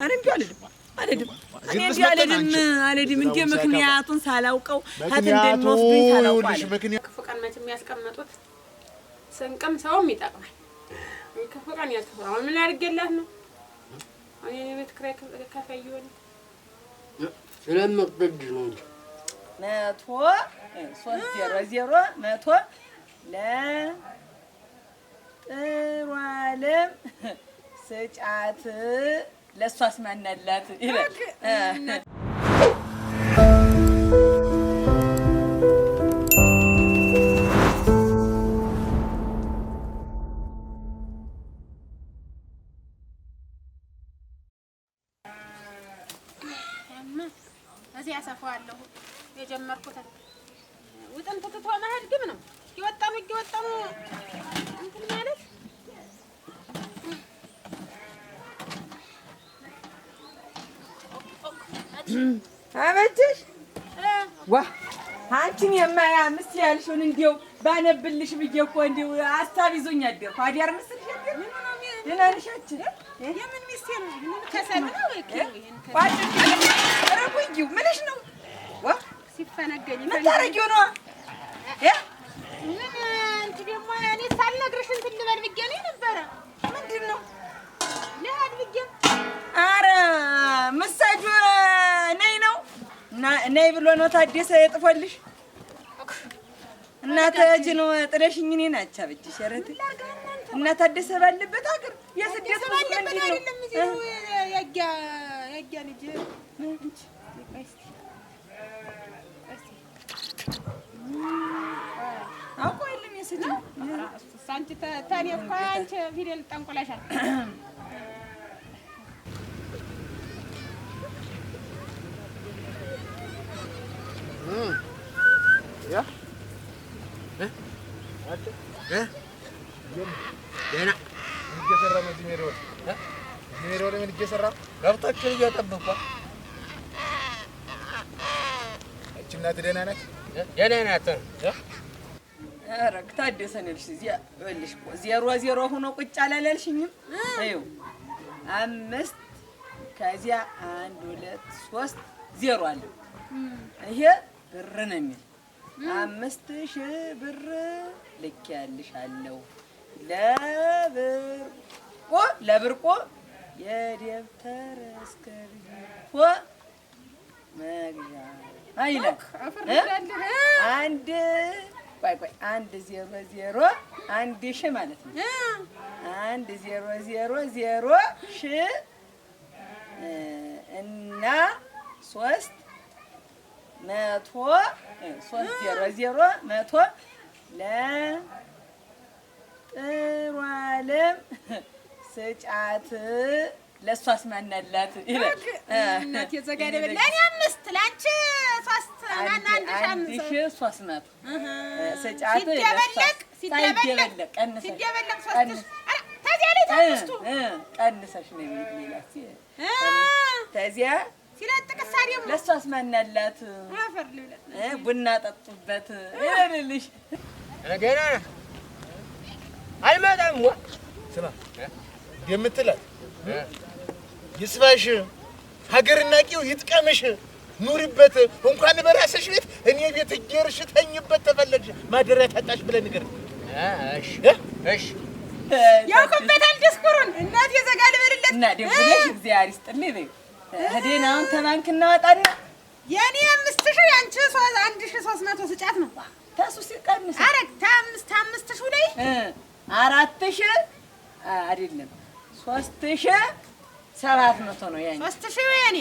أنا አልሄድም እንደ ምክንያቱን ሳላውቀው እንደሚወስዱኝ ሳላውቀው ከፈቃን መቼ የሚያስቀምጡት ስንቅም ሰውም ይጠቅማል። ከፈቃን ያልተፈራው ምን አድርጌላት ነው እኔ ቤት ክራይ ከፋይ ይሆን ስለምትበድ ነው እንጂ 100 ለጥሩ ዓለም ስጫት ለሷስ ማናላት ይላል። እዚህ ያሰፋዋለሁ የጀመርኩት ውጥን ተተቷ መሀል ግብ ነው ይወጣኑ እንትን ማለት አበጀሽ ዋ አንቺን የማያምስ ያልሽውን እንዲው ባነብልሽ ብዬ እኮ እንዲው ሀሳብ ይዞኝ አደርኩ። አዲያር ምስልሽ ደህና ነሽ? የምን ሚስቴር ነው? ምን ከሰል ነው ወይ ረጉኝ ምንሽ ነው? ዋ ሲፈነገኝ ምን ታረጊው ነው? ምን እንት ደግሞ እኔ ሳልነግርሽ እንትን ልበል ብዬሽ ነው ነበረ። ምንድን ነው ለሀድ ብዬሽ? ኧረ ምሳጁ ነይ ነው ነይ ብሎ ነው ታደሰ የጥፎልሽ እናተ እጅ ነው ጥለሽኝ እኔን አቻበጅሽ ኧረ እና ታደሰ ባለበት ሀገር የስደት ባለበት አይደለም እዚህ ያያ ልጅ አውቆ የለም የስደት አንቺ ታኔ እኮ አንቺ ፊደል ጠንቆላሻል። ያ ደህና እየሰራ ነው እዚህ ሜሮል ምን እየሰራ ገብታችሁ እያጠበቁ እቺ እናት ደህና ናት? ደህና ናት። ኧረ ታደሰ ነልሽ እዚያ ወልሽ እኮ 0-0 ሆኖ ቁጭ አላለልሽኝም? አይው 5 ከዚያ 1 2 3 0 አለ። ይሄ ብር ነው የሚል 5000 ብር ልኬያልሻለሁ ለብርቆ የደብተር እስክሪብቶ መግዣ አይለክ አንድ 100 1 ሺህ ማለት ነው። 1000 ሺህ እና 300 ለጥሩ ዓለም ስጫት ለሷስ ማናላት ይላል። እናት የዘጋደ ለኔ 5 ላንቺ 3 ማና 1300 ስጫት ሲደበለቅ ታዲያ ላይ ታምስቱ ቀንሰሽ ነው የሚላት ታዲያ ሲለጥቅ ሳሪው ለሷስ ማናላት አፈር ልብለት ቡና ጠጡበት ይልልሽ ደህና ነህ? አልመጣም ዋ ስማ የምትላት ይስፋሽ ሀገርና ቂው ይጥቀምሽ ኑሪበት እንኳን በራስሽ ቤት እኔ ቤት እየርሽ ተኝበት ተፈለግሽ ማደሪያ ታጣሽ ብለህ ንገር። እሺ ያውቁበታል ድስኩሩን እናት የዘጋለ በልለት እና ደብለሽ እግዚአብሔር ይስጥልኝ በይ ሄደን አሁን ተባንክ እናወጣና የኔ 5000 ያንቺ 1300 ስጫት ነው ታሱ ሲቀንስ አረግ 5000 ላይ 4000 አይደለም 3700 ነው ያንቺ 3000 የኔ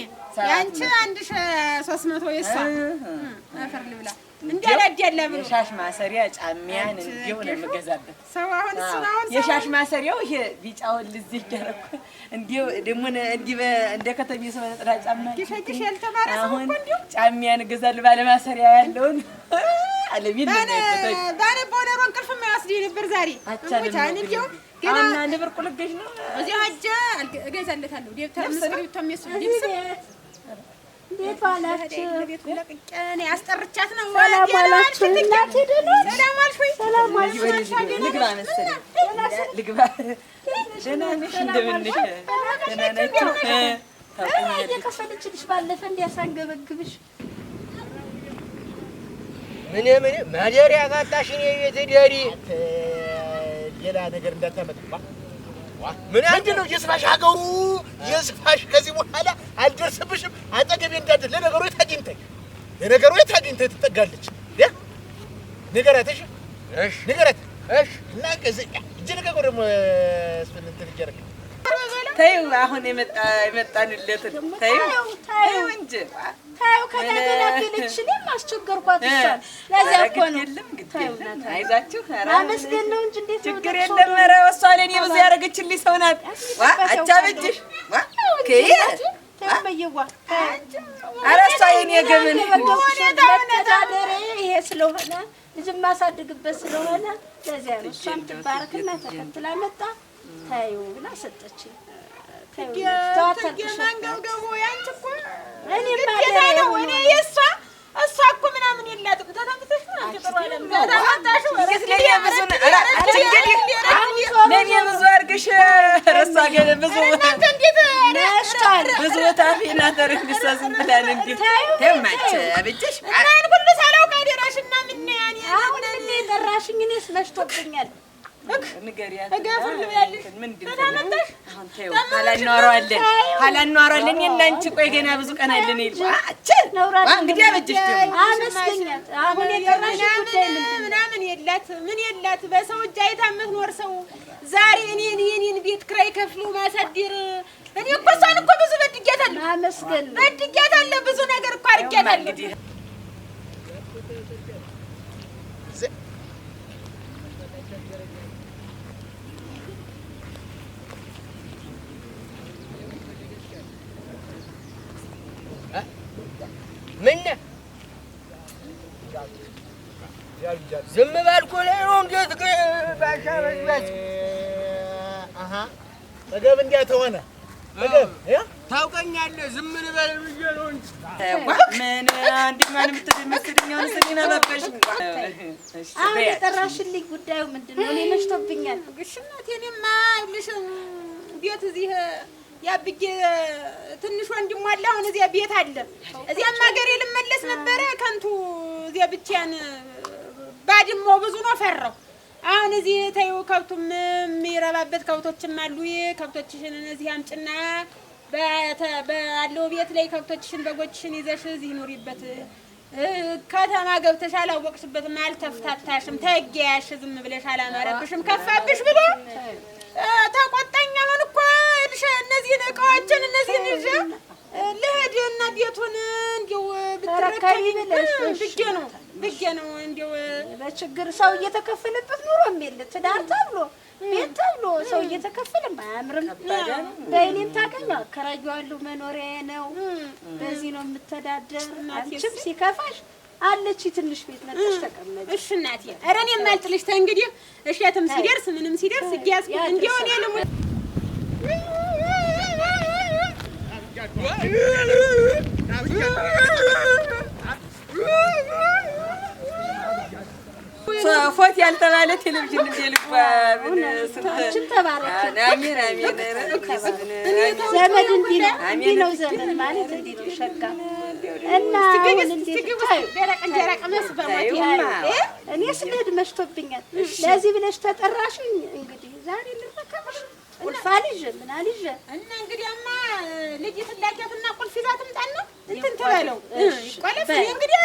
ያንቺ 1300 ይሳ አፈር ልብላ እንዲያላደለ ብሎ የሻሽ ማሰሪያ ጫሚያን እንዲው ነው የምገዛበት ሰው አሁን የሻሽ ማሰሪያው ይሄ ቢጫውን ልዚህ ያረኩ እንዲው ደሞ እንደ ከተሜ ሰው ነጥላ ጫማ ይፈጅሽ ያልተማረ ሰው እኮ እንዲው ጫሚያን ገዛል ባለ ማሰሪያ ያለውን አለሚል ባለ ቦነሮ እንቅልፍ የማይወስደኝ ነበር ዛሬ እንኳን እንዲው ገና አንድ ብር ቁልገሽ ነው እዚህ ሀጀ እገዛለታለሁ ደብተር መስሪቱ ተሚስሉ ዲብስ እንዴት ዋላችሁ? ቤቱ ለቅቄ አስጠርቻት ነው። ሰላም ዋላችሁ? እናቴ ደህና ነሽ? ሰላም ዋልሽ? ሰላም ዋልሽ? ልግባ መሰለኝ ልግባ። ደህና ነሽ? እንደምን ነሽ? ደህና ነሽ? እየከፈለችልሽ ባለፈ እንዲያሳንገበግብሽ ምን ማደሪያ ካጣሽ እኔ ቤት ዳሪ ሌላ ነገር እንዳታመጣ። ምን አንድ ነው የስፋሽ ሀገሩ የስፋሽ ከዚህ በኋላ አልደርስብሽም። አጠገቤ እንዳትል። ለነገሩ የታግኝተህ ትጠጋለች። ንገራት። እሺ ንገራት። እሺ እና ከዚህ እጅ ልቀቀው ደግሞ እንትን እያደረግህ ተይው። አሁን የመጣንለትን ተይው እንጂ ታዩ ከተገላገለች እኔም አስቸገርኳት። እሷን ለዚያ እኮ ነው። አይዟችሁ አመስገን ነው እንጂ እንዴት ነው ችግር የለም። ኧረ እሷ ለእኔ ብዙ ያደረገችልኝ ሰው ናት። አቻበጅሽ ተመየዋ ኧረ እሷ የእኔ ገመን ይሄ ስለሆነ ልጅ ማሳድግበት ስለሆነ ለዚያ ነው። እሷም ትባረክና ተከትላ መጣ ታዩ ብላ ሰጠችኝ። ተገማንገው ያንቺ እኮ እኔ ማደረ ነው እኔ እሷ እኮ ምናምን የላትም። ተታምተሽ ነው አንቺ ጥሩ አይደለም። ተታምታሽ ወረስ ለኔ ብዙ አድርግሽ ረሳ ገለ ብዙ እናንተ እንዴት ነሽታል ብዙ ታፊና ተርክልሳ ዝም ብላን እንዴ ተማች አብጭሽ እናን ሁሉ ሳላውቅ አደራሽና ምን ያኔ አሁን እኔ ደራሽኝ እኔስ መሽቶብኛል። ንገሪያት ተጋፍል ያለሽ ምንድን ነው አሁን ተይው። ሀላኗራለን የናንቺ ቆይ ገና ብዙ ቀን አለን ይል እንግዲህ አበጀሽ ደግሞ አመስገኛት። አሁን የደራሽ ጉዳይ ምናምን ምን የላት በሰው እጅ አይታ የምትኖር ሰው ዛሬ እኔን ቤት ክራይ ከፍሎ ማሳደር እኔ እኮ እሷን እኮ ብዙ በድጌታለሁ። አመስገን በድጌታለሁ። ብዙ ነገር እኮ አድርጌታለሁ። ምን ዝም ባልኩ ላይ ነው እንዴት ባሻ በዝባች ጠገብ እንዲያ ተሆነ ጠገብ ታውቀኛለህ። ዝም ልበል ብዬ ነው እንጂ ምን አንድ ማን የምትመስልኛው ስሊና ባባሽ አሁን የጠራሽልኝ ጉዳዩ ምንድን ነው? እኔ መሽቶብኛል። ግሽናት እኔማ ይልሽ ቤት እዚህ ያብጌ ትንሽ ወንድም አለ። አሁን እዚያ ቤት አለ። እዚያም ሀገሬ ልመለስ ነበረ ከንቱ እዚያ ብቻዬን ባድማው ብዙ ነው ፈራው። አሁን እዚህ ተይው ከብቱም የሚረባበት ከብቶችም አሉ። ከብቶችሽን እዚህ አምጭና ባለው ቤት ላይ ከብቶችሽን በጎችሽን ይዘሽ እዚህ ኑሪበት። ከተማ ገብተሽ አላወቅሽበትም፣ አልተፍታታሽም፣ ተገያሽ ዝም ብለሽ አላማረብሽም፣ ከፋብሽ ብሎ ተቆጣኝ። አሁን እኮ እነዚህን እቃዎችን እነዚህን ይዤ ልሄድ እና ቤቱን እንዲያው ብትረከቢ ብዬ ነው እንዲያው በችግር ሰው እየተከፈለበት ኑሮ የሚል ትዳር ተብሎ ቤት ተብሎ ሰው እየተከፈለ አያምርም። በእኔም ታውቀኝ አከራየዋለሁ፣ መኖሪያዬ ነው፣ በዚህ ነው የምተዳደር። አንቺም ሲከፋሽ አለች ትንሽ ቤት መጥተሽ ተቀመጪ። እሺ እናቴ፣ ኧረ እኔም አልጥልሽ። እንግዲህ እሸትም ሲደርስ ምንም ሲደርስ እያስኩ እንዲያው እኔ ልሙ ፎት ያልተባለ ቴሌቪዥን እንደልባ አንቺም ተባረኪ። አሜን አሜን። ዘመድ እንዲህ ነው ዘመን ማለት እንዲህ ነው ሸጋ እና ደረቅ መስበማት እኔ ስልሄድ መሽቶብኛል። ለዚህ ብለሽ ተጠራሽኝ። እንግዲህ ዛሬ ልረከብሽ ቁልፍ አልይዤ ምን አልይዤ እና እንግዲህማ ልጅ ትላኪያትና ቁልፍ ይዛ ትምጣና እንትን ትበለው ቆለፍ እንግዲህ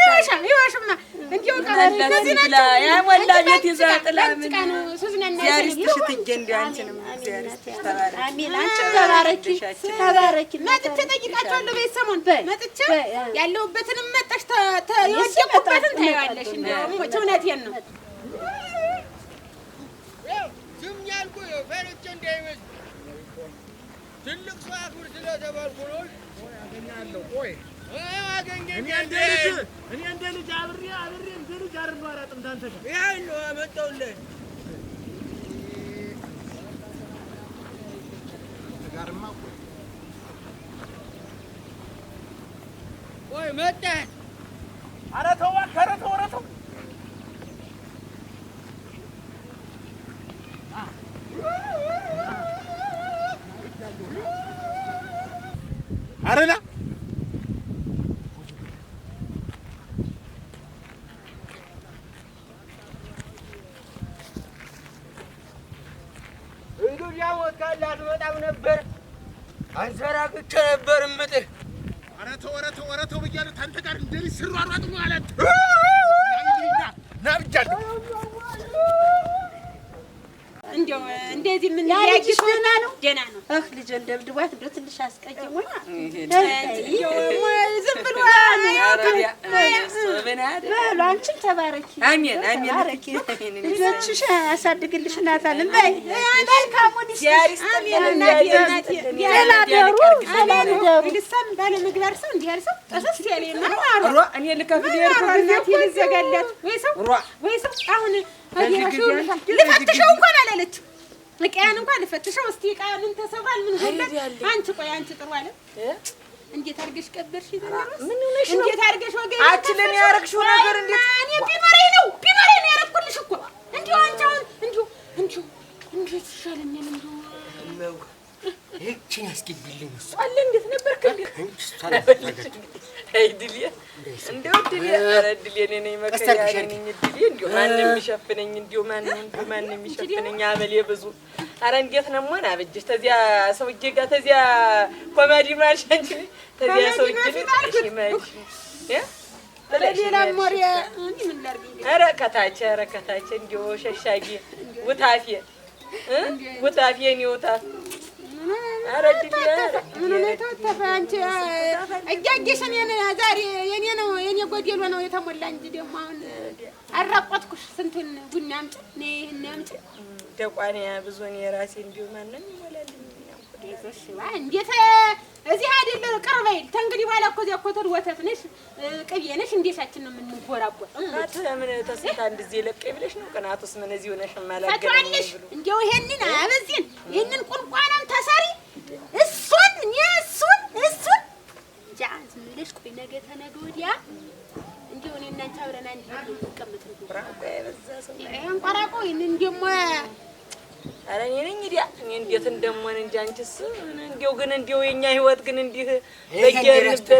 ይዋሽማ እንዲው ቀላል ከዚህ ናት ያሞላ ቤት ይዛ ጥላ ምን ሱዝናና ያሪስትሽ ትጀ እንዲው አንቺንም ያሪስትሽ ተባረክ። አሜን። አንቺ ተባረኪ። መጥቼ ጠይቃቸዋለሁ። በሰሞን መጥቼ ያለሁበትንም መጣሽ የወደቁበትን ታያለሽ። እንደውም እውነቴን ነው። ዝም ያልኩህ ፈርቼ እንዳይመስል ትልቅ ሰው አክብር ስለተባልኩ ነው። አገኛለሁ። ቆይ አገኘኝ እኔ እንደ ልጅ አብሬ እንደ ልጅ አርባ አራጥም ታንተ ጋር ያን ነው አመጣሁልህ። ጋርማ ቆይ መጣህ። ኧረ ተው እባክህ፣ ኧረ ተው አረና ያሞት ካላት በጣም ነበር አንሰራግቼ ነበር እምጥህ። ኧረ ተው ብያለሁ። ታንተ ጋር እንደዚህ ስሯሯጥ ነው አላት። ና ብያለሁ። እንደው እንደዚህ ምን ያልጅሽ ደህና ነው? ደህና ነው። ልጄን ደብድቧት እንደው ትንሽ አስቀይሞኝ ዝም ብሎ በሉ አንቺም ተባረኪ። አሜን ተባረኪ። ልጆችሽ ያሳድግልሽ እናታለን። በይ መልካሙን ይስጥሽ። ልሳም ባለ ምግባር ሰው እንዲህ ያለ ሰው ጠሰስ ያለና እኔ ልከፍል ልዘጋላት ወይ ሰው አሁን ልፈትሸው እንኳን አላለችም። እቃያን እንኳን ልፈትሸው እስቲ እቃ ምን ተሰብሯል ምን ሆነለት? አንቺ ቆይ አንቺ ጥሩ አለ እንዴት አድርገሽ ቀበርሽ? ምን ሆነሽ ነው? እንዴት አድርገሽ ወገን አችለን ያረግሽው ነገር እንዴት እኔ ቢኖረኝ ነው ያረኩልሽ እኮ እንዲሁ አንቺ አሁን እንዲሁ እንዴት ይሻለኛል እንዲሁ እቺን አስገቢልኝ አለ እንዴት ነበርክ አይድልዬ እንደው ድልዬ እኔ ነኝ መከራ ነኝ ድልዬ እንደው ማንም የሚሸፍነኝ እንደው ማንም የሚሸፍነኝ አመሌ ብዙ ኧረ እንዴት ነው ሞና አበጀሽ ተዚያ ሰውዬ ጋር ተዚያ ኮሜዲ ማልሽ አንቺ ተዚያ ሰውዬ ልጅ ማልሽ ለሌላ ሞሪ እንዴ ምን ላርግ ኧረ ከታች እንደው ሸሻጊ ውታፊ እኔ ውታፍ ኧረ ድልዬ ምን ነው ተፋንቺ እያጌሽን ዛሬ የኔ ጎዴሎ ነው የተሞላ እንጂ ደግሞ አሁን አራቆትኩሽ ስንቱን ቡና አምጪ ነይ ይሄን አምጪ ደቋንያ ብዙ ነው የራሴ እንዲሁ ማንንም ይሞላልኝ እንዴት እዚህ አይደለ ቀርበይል ተንግዲህ በኋላ እኮ እዚያ ኮተር ወተት ነሽ ቅቤ ነሽ እንዴታችን ነው የምንጎራጎር ምን ተስታ እንደዚህ ለቀይ ብለሽ ነው ቀናቱስ ምን እዚህ ሆነሽ ማላገናኝ ብሎ እንደው ይሄንን አበዚን ይሄንን ቁልቋናም ተሰሪ እሱን ጃዝ ምልሽ ቆይ ነገ ተነገ ወዲያ እንደው እኔ እና አንቺ አብረን አንድ ልንቀመጥ ነው ብራቆ ያበዛ ሰው ይሄን ቆራቆ ይሄንን ደግሞ ኧረ እኔ ነኝ እኔ እንዴት እንደምሆን እንጂ አንቺስ እንደው ግን እንደው የኛ ህይወት ግን እንዲህ በየርበት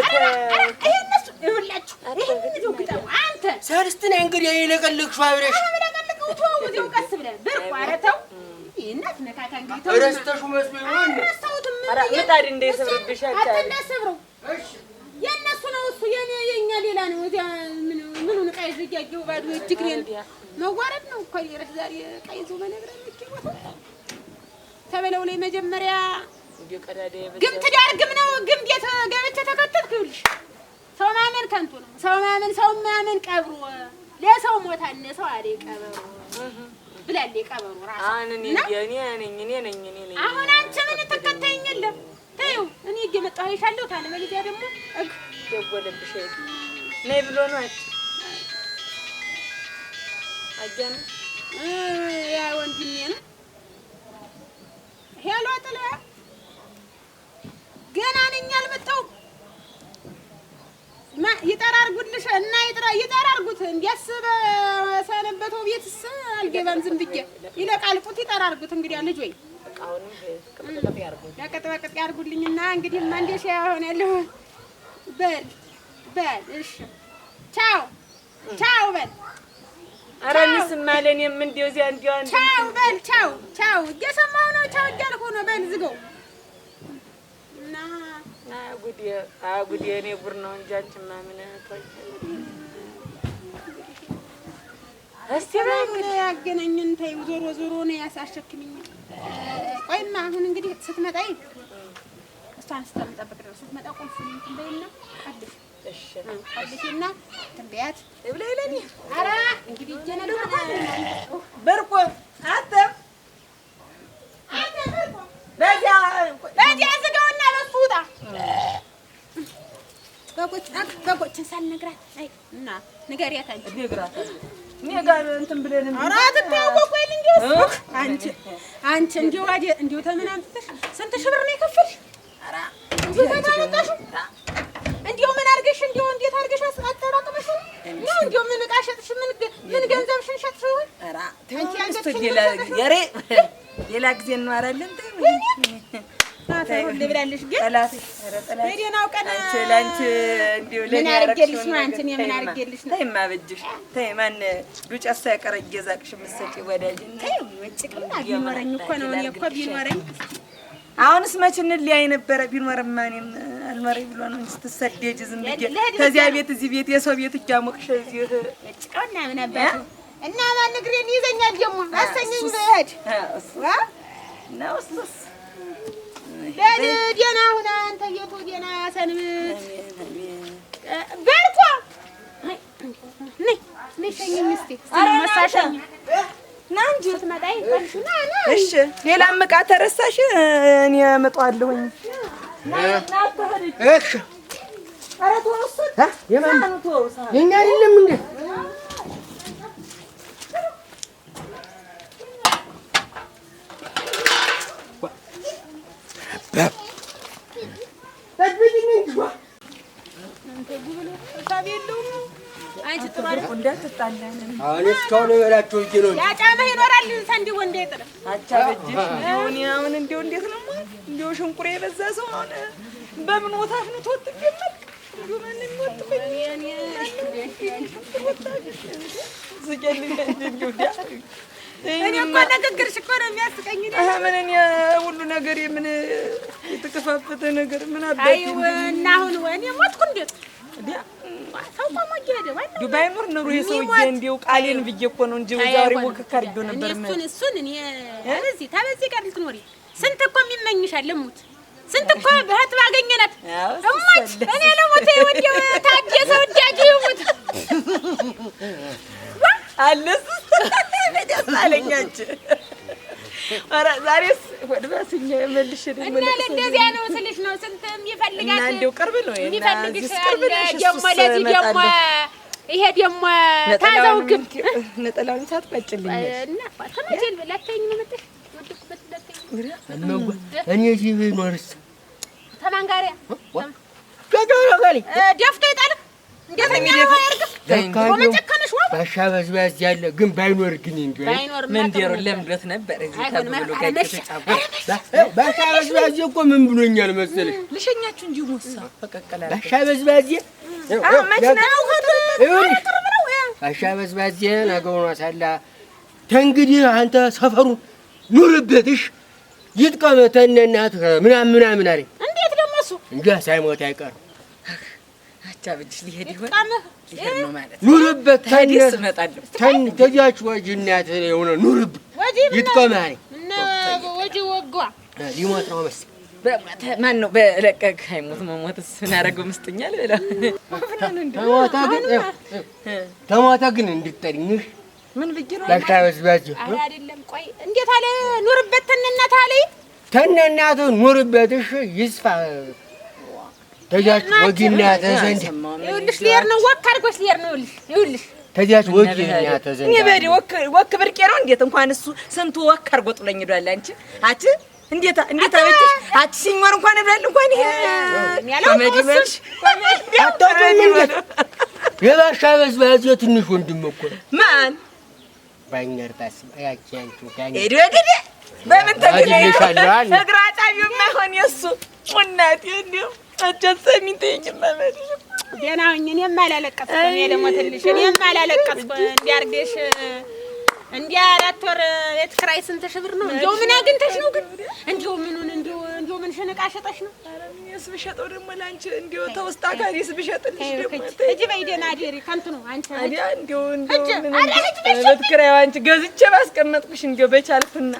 እነሱ ይኸውላችሁ ይሄንን ነው ግጣው አንተ ሰልስትን እንግዲህ ይለቀልክሽው አብረሽ አብረቀልቀው ተወው ቀስ ብለህ ብርቁ አረተው ይናት ነካካ እንግዲህ ተው ረስተሹ መስሎኝ ነው ረስተውትም ኧረ ምጣድ እንደሰብርብሽ አታሰብረው እሺ የነሱ ነው እሱ የኛ ሌላ ነው እዚያ ምኑን ቃይ ዝጋጊው ባዶ እጅግሬን መዋረድ ነው እኮ ይረስ ዛሬ ቃይዞ በነግረን ልጅ ተበለው ላይ መጀመሪያ ግም ትዳርግም ነው ግም ቤት ገብቼ ተከተልኩልሽ ሰው ማመን ከንቱ ነው ሰው ማመን ቀብሮ ለሰው ሞታነ ሰው አለ ቀበሮ ብላል ቀበሮ ራስ እኔ ነኝ አሁን አንቺ ምን ተከታይኝ የለም ተይው እኔ እየመጣሁ ይሻለው ታለ በልዚያ ደግሞ ደወለብሽ ነይ ብሎ ነው አጀን ያ ወንድሜ ነው ሄሎ አጥላ ገና ነኝ አልመጣሁም ይጠራርጉልሽ እና ይጠራርጉት እንዲያስበ ሰነበተው ቤትስ አልገባም ዝም ብዬ ይለቃልቁት ይጠራርጉት እንግዲህ ልጅ ወይ አሁን ያቀጥበቀጥ ያርጉልኝና እንግዲህ ማንደሽ ያሆነልሁ በል እሺ ቻው በል ኧረ እንስማ ለኔም እንደው እዚያ እንደው አንድ ቻው በል ቻው እየሰማሁ ነው ቻው እያልኩ ነው በል ዝገው እና ጉዴ እኔ ጉር ነው እንጂ አንቺማ ምን ተወኝ እስቲ ምን ያገናኝን ተይው ዞሮ ነው ያሳሸክምኝ ቆይማ አሁን እንግዲህ ስትመጣ እሷን ስትጠብቅ ድረስ ስትመጣ ቁልፉን ትንበይና አድሽ እሺ አድሽና ትንበያት እብለይለኝ ኧረ እንግዲህ ጀነዶ በርቆ አተ በዚያ ዝጋውና በሱ ውጣ በጎችን ሳልነግራት አይ እና ንገሪያት እኔ ጋር እንትን ብለን ኧረ አትታወቁ እንዴውስ አንቺ እንዴው ተመናምጥሽ ስንት ሺህ ብር ነው የከፈልሽ? ኧረ ተመጣጣሽ እንዴው ምን አድርገሽ እንዴው እንዴት አድርገሽ አጠራቅመሽ ነው እንዴው ምን ዕቃ ሸጥሽ ምን ገንዘብሽን ሸጥሽ ይሆን? ኧረ ሌላ ጊዜ ነው አይደለም ተሮል ብላለሽ ግን ጠላት ኧረ ጠላት በደናው ቀን ላንቺ እንዲው ምን አርገልሽ ነው አንቺ ምን አርገልሽ ነው ተይማ በጅሽ ተይ ማን ዱጫሳ ያቀረጀዛቅሽ መሰጪ ወዳጅ ተይ ወጭቅና ቢኖረኝ እኮ ነው እኔ እኮ ቢኖረኝ አሁንስ መች እንለያይ ነበረ ቢኖርማ እኔም አልኖረኝ ብሎ ነው ስትሰደጅ ዝም ብዬ ከዚያ ቤት እዚህ ቤት የሰው ቤት እያሞቅሽ እዚህ ወጭቅና ምን አባቱ እና ማን እግሬን ይዘኛል ደግሞ አሰኘኝ በሄድ ነው እሱስ ደህና ሁና አንተ ቤቱ ደህና ሰንብት በርኳ ነይ ሸኝኝ እስኪ መሳሸኝ ና እንጂ ትመጣይ ና እሺ ሌላም ዕቃ ተረሳሽ እኔ እመጣለሁኝ እሺ ኧረ ተው እሱን የማን የኛ አይደለም እንዴ አንቺ ጥሩ እንዳትጣላን አሁን እስካሁን በላቸው እጄ ነው ያጫመህ ይኖራል ሰንዲ ወንዴ ጥረ አቻ በጅሽ ይሁን አሁን እንደው እንዴት ነው እንደው ሽንቁሬ የበዛ ሰው አሁን በምን ወታፍ ነው ተወጥብ ይመጣ እንደው ማንንም ወጥበኝ እኔ እኮ ንግግርሽ እኮ ነው የሚያስቀኝ ምን እኔ ሁሉ ነገር የምን የተከፋፈተ ነገር ምን አባቴ አይው እና አሁን ወኔ ሞትኩ እንዴት ሰው ቆሞኝ ሄደ እንደው ባይኖር ኑሮ የሰውዬ እንደው ቃሌን ብዬ እኮ ነው እንጂ ዛሬ ወከካር ይዶ ነበር እሱን እኔ ታበዚህ ጋር ልትኖሪ ስንት እኮ የሚመኝሻል ለሙት ስንት እኮ በህት ባገኘናት እሞት እኔ ለሞት ወዲው ታደሰ ወዳጅ ይሙት አለስ ደስ አለኛች ኧረ ዛሬስ ወድባስኛ መልሽ ደግሞ እና ለእንደዚያ ነው ስልሽ ነው ስንት የሚፈልጋት እና እንደው ቅርብ ነው የሚፈልግሽ ደግሞ ለዚህ ደግሞ ይሄ ደግሞ ታዛው ግብ ነጠላውን ሳትቀጭልኝ እና ተመጀል ለተኝ ነው መጥተሽ ወድኩበት ለተኝ እኔ እዚህ ብኖርስ ተማን ጋር ጋጋጋሊ ደፍቶ ይጣል እንደተኛ ነው ያርግ ወመጨከነሽ ነው ባሻ በዝባዝ ያለ ግን ባይኖር ግን እንዴ ምን ዲሮ ለምዶት ነበር እዚህ ተብሎ ጋር ተጫወ ባሻ በዝባዝ እኮ ምን ብሎኛል መሰለሽ ልሸኛችሁ እንጂ ሞሳ ፈቀቀላ ባሻ በዝባዝ መችናው ባሻ በዝባዝ ነገሩን አሳላ ተንግዲህ አንተ ሰፈሩ ኑርበትሽ ይጥቀመተነ እናት ምናምን አለኝ እንዴት ደግሞ እሱ እንጃ ሳይሞት አይቀርም አቻ በጅሽ ሊሄድ ይሆን ሊሄድ ነው ማለት ኑርበት ታዲስ እመጣለሁ ተጃች ወጂ እናት የሆነ ኑርብ ይጥቀማኝ እና ወጂ ወጓ ሊሞት ነው መሰለኝ ማን ነው በለቀቅ ሃይሞት መሞትስ እናረገው መስጥኛል ብላ ተሞታ ግን እንድትጠሪኝሽ ምን ብጊሮ ባሻ በዝባዝ አይደለም ቆይ እንዴት አለ ኑርበት ተነናት አለ ተነናቱ ኑርበትሽ ይስፋ ተጃች ወጊና ተዘንድ ይኸውልሽ ሊየር ነው ወክ አድርጎሽ ሊየር ነው ይኸውልሽ ተጃች ወጊና ተዘንድ እኔ በዲ ወክ ብርቄ ነው እንዴት እንኳን እሱ ስንቱ ወክ አድርጎ ጥሎኝ ሄዷል አንቺ እንዴት አበጭሽ አቺ ሲኞር እንኳን ብላል እንኳን ይሄ ያለውስ አጣጣኝ እንዴት የባሻ በዝባዝ ትንሽ ወንድም እኮ ማን ባይነርታስ ያቺ አንቺ ታኝ ሄዶ ገደ በምን ተገለሻለሁ እግራ ጫቢው ማይሆን የሱ እናቴ እንደው አጨሰሚንተኝ ማመድ ደህና ሁኝ እኔም አላለቀስኩ እኔ ደግሞ ትልሽ እኔም አላለቀስኩ እንዲያርገሽ እንዲያ አራት ወር ቤት ኪራይ ስንት ሺህ ብር ነው እንደው ምን አግኝተሽ ነው ግን እንደው ምኑን እንደው ምን ሸነቃ ሸጠሽ ነው ኧረ እኔስ ብሸጠው ደግሞ ላንቺ እንደው ተውስታ ካሪስ ብሸጥልሽ ደግሞ እጂ በይደና አዴሪ ከንቱ ነው አንቺ አዲያ እንደው ቤት ኪራይ አንቺ ገዝቼ ባስቀመጥኩሽ እንደው በቻልኩና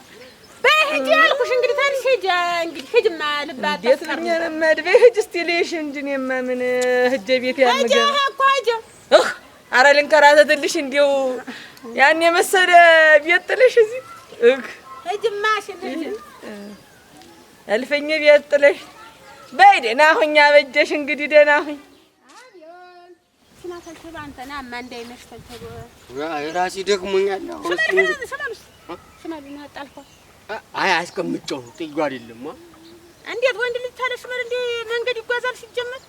በህጂ አልኩሽ እንግዲህ ታሪሽ ሂጂ እንግዲህ ሂጂማ ልባት የትኛው መድቤ ሂጂ እስቲ ልይሽ እንጂ እኔማ ምን ሂጅ ቤት ያልመገ እኮ ሂጂ ኧረ ልንከራተትልሽ እንደው ያን የመሰለ ቤት ጥለሽ እዚህ ሂጂማ ሽንጂ እልፍኝ ቤት ጥለሽ በይ ደህና ሁኝ አበጀሽ እንግዲህ ደህና ሁኝ ስናተልተባ አንተና ማንዳይነሽ ተልተባ ራሴ ደክሞኛል አሁን ስማልና ጣልኳ አይ አስቀምጨው ጥዩ አይደለም እንዴት ወንድ ልጅ ታለሽ ማለት እንደ መንገድ ይጓዛል ሲጀመር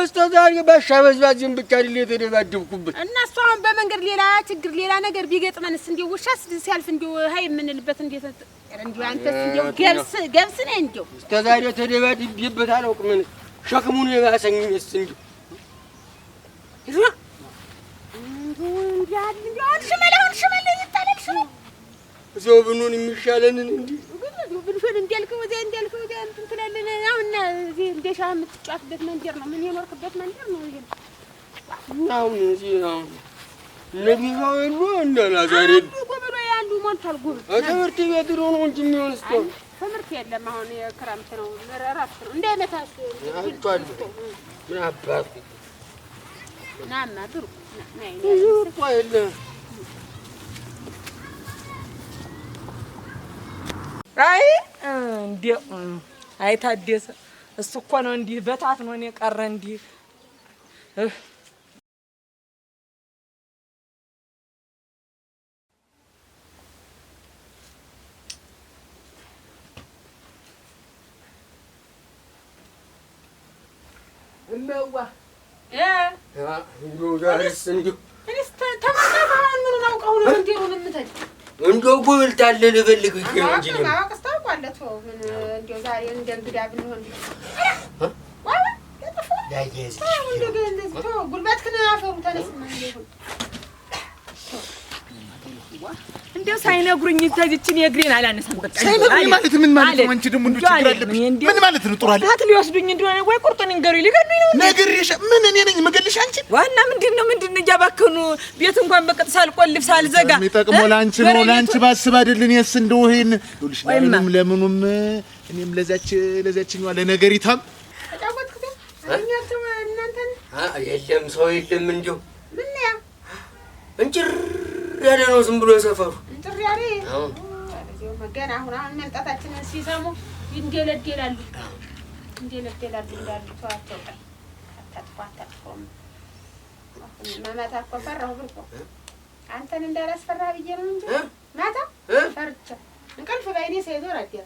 እስከዛሬ ባሻ በዝባዝን ብቻ አይደል የተደባደብኩበት እና እሱ አሁን በመንገድ ሌላ ችግር ሌላ ነገር ቢገጥመንስ እንደው ውሻስ ሲያልፍ እንደው ሃይ የምንልበት እንዴት እንዲሁ አንተስ እንዲሁ ገብስ ነህ እንዲሁ እስከ ዛሬ ተደባድቤበት አላውቅም። ሸክሙን የባሰኝ እንዲሁ ሽመል ይጣላል ሽመል እዚያው ብንሆን የሚሻለንን እንዲህ ብንሆን እንዲያልከው እዚያ እንዲያልከው እዚያ እንትን ትላለህ። አሁን እዚህ እንደ ሻህ የምትጫወትበት መንደር ነው። ምን የኖርክበት መንደር ነው ይሄ? አሁን እዚህ አሁን እነዚህ ሰው የሉ እንደና ዛሬ ጎበሎ ያሉ ሞልቷል። ጎበሎ ትምህርት ቤት ድሮ ነው እንጂ የሚሆን እስካሁን ትምህርት የለም። አሁን የክረምት ነው እረፍት ነው። እንዳይመታስ አይቷል። ምን አባቱ ናማ ድሩ ናይ እኮ የለም። አይ እንዴው አይታደሰ እሱ እኮ ነው እንዲህ በታት ነው የቀረ እንዲህ እመዋ እንደው ዛሬስ እንዲሁ እኔስ ተመጣጣን ምን አውቀው ነው እንዴው የምትል እንደው ጉብልታለ ልፈልግ ይገኝ እንጂ ነው አውቀስ ታውቃለህ። ተው ምን እንደው ዛሬ እንደ እንግዳ ብንሆን ያየስ ጉልበትክን አፈሩ ተነስማ እንደው ሳይነግሩኝ ተዚችን የግሬን አላነሳም። በቃ ሳይነግሩኝ ማለት ምን ማለት ነው? አንቺ ደግሞ እንዱ ችግር አለብሽ። ምን ማለት ነው? ጥሩ አለ ታት ሊወስዱኝ እንደሆነ ወይ ቁርጡን እንገሩኝ ሊገዱኝ ነው። ነግሬሽ ምን እኔ ነኝ መገልሽ? አንቺ ዋና ምንድነው እያባከኑ ቤት እንኳን በቅጥ ሳልቆልፍ ሳልዘጋ የሚጠቅመው ላንቺ ነው። ላንቺ ባስብ አይደል? እኔስ እንደው ይሄን ይኸውልሽ ለምኑም እኔም ለዛችኛዋ ለነገሪታም ተጫወትኩት አኛቸው እናንተን የለም ሰው የለም። እንደው ምን ያ እንጭር ያለ ነው ዝም ብሎ ሰፈሩ እንጭር ያለ ለዚሁ መገና አሁን መምጣታችንን ሲሰሙ ይንደለደላሉ እንዳሉ ተዋቸው። አታጥፋም ማታ እኮ ፈራሁ ብርቆ አንተን እንዳላስፈራ ብዬ ነው እንጂ ማታ ፈርቼ እንቅልፍ ባይኔ ሳይዞር አደረ።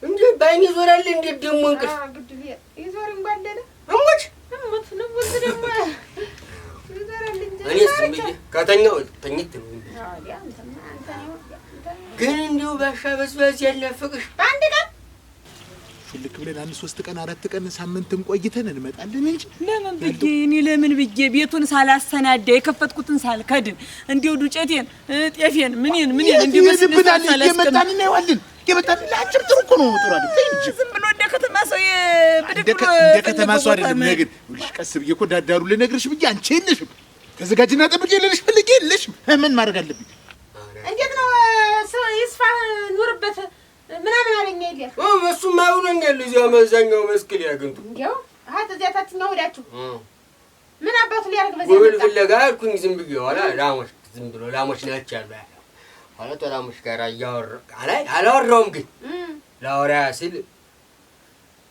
እንዴ ባይኔ ዞራል? እንዴ ደሞ እንቅልፍ ግድ ይዞር እንጓደለ እሙት ነው ደግሞ እኔ ዝም ብዬ ከተኛው ተኝት ነው። ግን እንዲሁ ባሻ በዝባዝ ያለፍቅሽ በአንድ ቀን ሹልክ ብለን 1 3 ቀን 4 ቀን ሳምንትም ቆይተን እንመጣለን እንጂ ለምን ብዬ ቤቱን ሳላሰናዳ የከፈትኩትን ሳልከድን እንዲሁ ዱቄቴን ጤፌን ምንን እንዲሁ መስብናል እየመጣን እናየዋለን። የመጣን ለአጭር ጥሩ እኮ ነው። ጥሩ አይደል? እንጂ ዝም ብሎ እንደ ከተማ ሰው እንደ ከተማ ሰው አይደለም። ነገር ልሽ ቀስ ብዬ እኮ ዳዳሩ ልነግርሽ ብዬ አንቺ የለሽም። ተዘጋጅና ጠብቄ ልልሽ ፈልጌ የለሽም። ምን ማድረግ አለብኝ? እንዴት ነው ይስፋ ኑርበት ምናምን አለኝ አይደል? እሱማ ብሎኛል። እዚያ መዛኛው መስክል ያገንቱ እንዴው እዚያ ታችኛው ሄዳችሁ ምን አባቱ ሊያደርግ በዚህ ጎብል ፍለጋ አልኩኝ። ዝም ብዬ ኋላ ላሞች ዝም ብሎ ላሞች ናቸው ያሉ ኋላ ተላሞች ጋር አላወራውም። ግን ላወራ ስል